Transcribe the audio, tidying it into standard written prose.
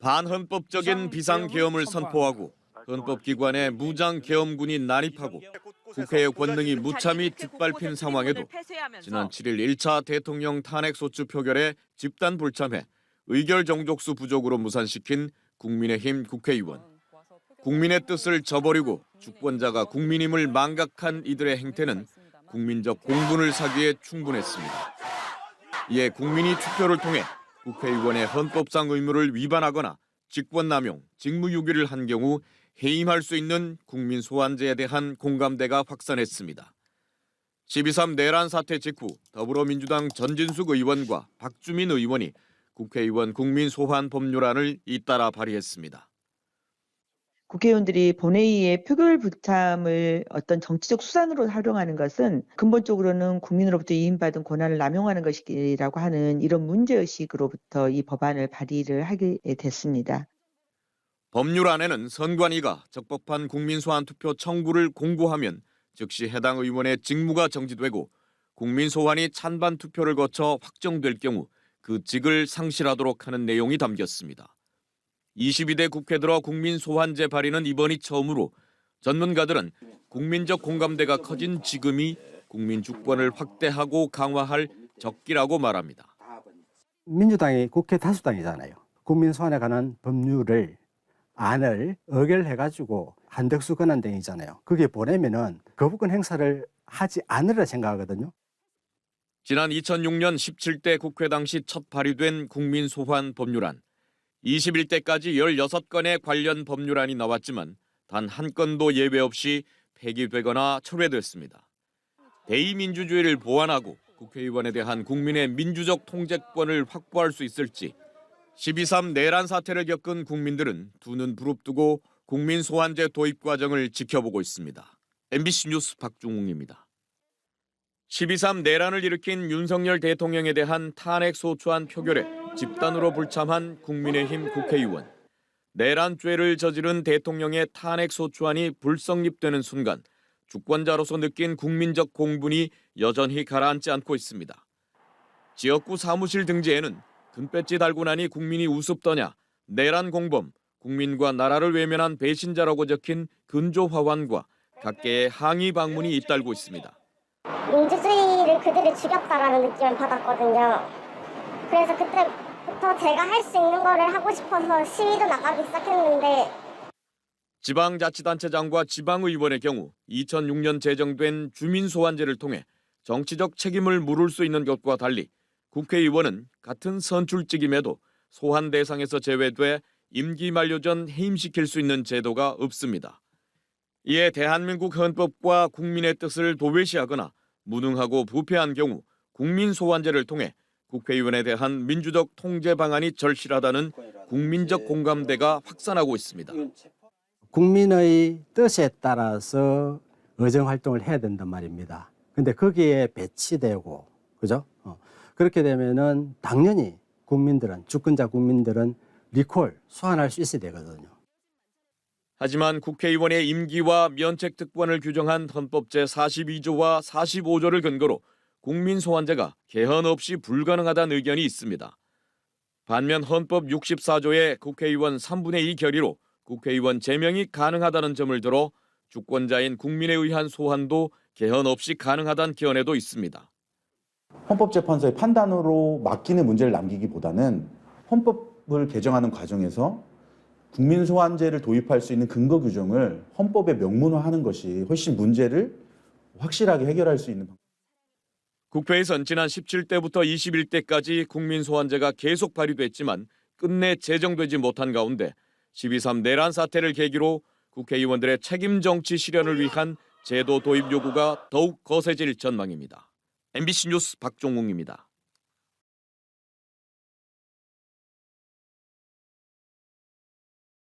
반헌법적인 비상계엄을 선포하고 헌법기관에 무장계엄군이 난입하고 국회의 권능이 무참히 짓밟힌 상황에도 지난 7일 1차 대통령 탄핵소추 표결에 집단 불참해 의결 정족수 부족으로 무산시킨 국민의힘 국회의원. 국민의 뜻을 저버리고 주권자가 국민임을 망각한 이들의 행태는 국민적 공분을 사기에 충분했습니다. 이에 국민이 투표를 통해 국회의원의 헌법상 의무를 위반하거나 직권남용, 직무유기를 한 경우 해임할 수 있는 국민 소환제에 대한 공감대가 확산했습니다. 12.3 내란 사태 직후 더불어민주당 전진숙 의원과 박주민 의원이 국회의원 국민 소환 법률안을 잇따라 발의했습니다. 국회의원들이 본회의의 표결 불참을 어떤 정치적 수단으로 활용하는 것은 근본적으로는 국민으로부터 위임받은 권한을 남용하는 것이라고 하는 이런 문제의식으로부터 이 법안을 발의를 하게 됐습니다. 법률안에는 선관위가 적법한 국민소환 투표 청구를 공고하면 즉시 해당 의원의 직무가 정지되고 국민소환이 찬반 투표를 거쳐 확정될 경우 그 직을 상실하도록 하는 내용이 담겼습니다. 22대 국회 들어 국민소환제 발의는 이번이 처음으로 전문가들은 국민적 공감대가 커진 지금이 국민 주권을 확대하고 강화할 적기라고 말합니다. 민주당이 국회 다수당이잖아요. 국민소환에 관한 안을 의결해가지고 한덕수 권한대행이잖아요. 그게 보내면은 거부권 행사를 하지 않으라 생각하거든요. 지난 2006년 17대 국회 당시 첫 발의된 국민소환 법률안. 21대까지 16건의 관련 법률안이 나왔지만 단 한 건도 예외 없이 폐기되거나 철회됐습니다. 대의민주주의를 보완하고 국회의원에 대한 국민의 민주적 통제권을 확보할 수 있을지 12.3 내란 사태를 겪은 국민들은 두 눈 부릅뜨고 국민소환제 도입 과정을 지켜보고 있습니다. MBC 뉴스 박중웅입니다. 12.3 내란을 일으킨 윤석열 대통령에 대한 탄핵소추안 표결에 집단으로 불참한 국민의힘 국회의원. 내란죄를 저지른 대통령의 탄핵소추안이 불성립되는 순간 주권자로서 느낀 국민적 공분이 여전히 가라앉지 않고 있습니다. 지역구 사무실 등지에는 금배지 달고 나니 국민이 우습더냐, 내란 공범, 국민과 나라를 외면한 배신자라고 적힌 근조 화환과 각계의 항의 방문이 잇달고 있습니다. 민주주의를 그들이 죽였다라는 느낌을 받았거든요. 그래서 그때부터 제가 할 수 있는 거를 하고 싶어서 시위도 나가기 시작했는데 지방자치단체장과 지방의원의 경우 2006년 제정된 주민소환제를 통해 정치적 책임을 물을 수 있는 것과 달리 국회의원은 같은 선출직임에도 소환 대상에서 제외돼 임기 만료 전 해임시킬 수 있는 제도가 없습니다. 이에 대한민국 헌법과 국민의 뜻을 도외시하거나 무능하고 부패한 경우 국민소환제를 통해 국회의원에 대한 민주적 통제 방안이 절실하다는 국민적 공감대가 확산하고 있습니다. 국민의 뜻에 따라서 의정활동을 해야 된단 말입니다. 근데 거기에 배치되고, 그죠? 그렇게 되면은 당연히 주권자 국민들은 리콜, 소환할 수 있어야 되거든요. 하지만 국회의원의 임기와 면책 특권을 규정한 헌법 제42조와 45조를 근거로 국민소환제가 개헌 없이 불가능하다는 의견이 있습니다. 반면 헌법 64조의 국회의원 3분의 2 결의로 국회의원 제명이 가능하다는 점을 들어 주권자인 국민에 의한 소환도 개헌 없이 가능하다는 견해도 있습니다. 헌법재판소의 판단으로 맡기는 문제를 남기기보다는 헌법을 개정하는 과정에서 국민소환제를 도입할 수 있는 근거 규정을 헌법에 명문화하는 것이 훨씬 문제를 확실하게 해결할 수 있는 방법. 국회에선 지난 17대부터 21대까지 국민소환제가 계속 발의됐지만 끝내 제정되지 못한 가운데 12.3 내란 사태를 계기로 국회의원들의 책임 정치 실현을 위한 제도 도입 요구가 더욱 거세질 전망입니다. MBC 뉴스 박종웅입니다.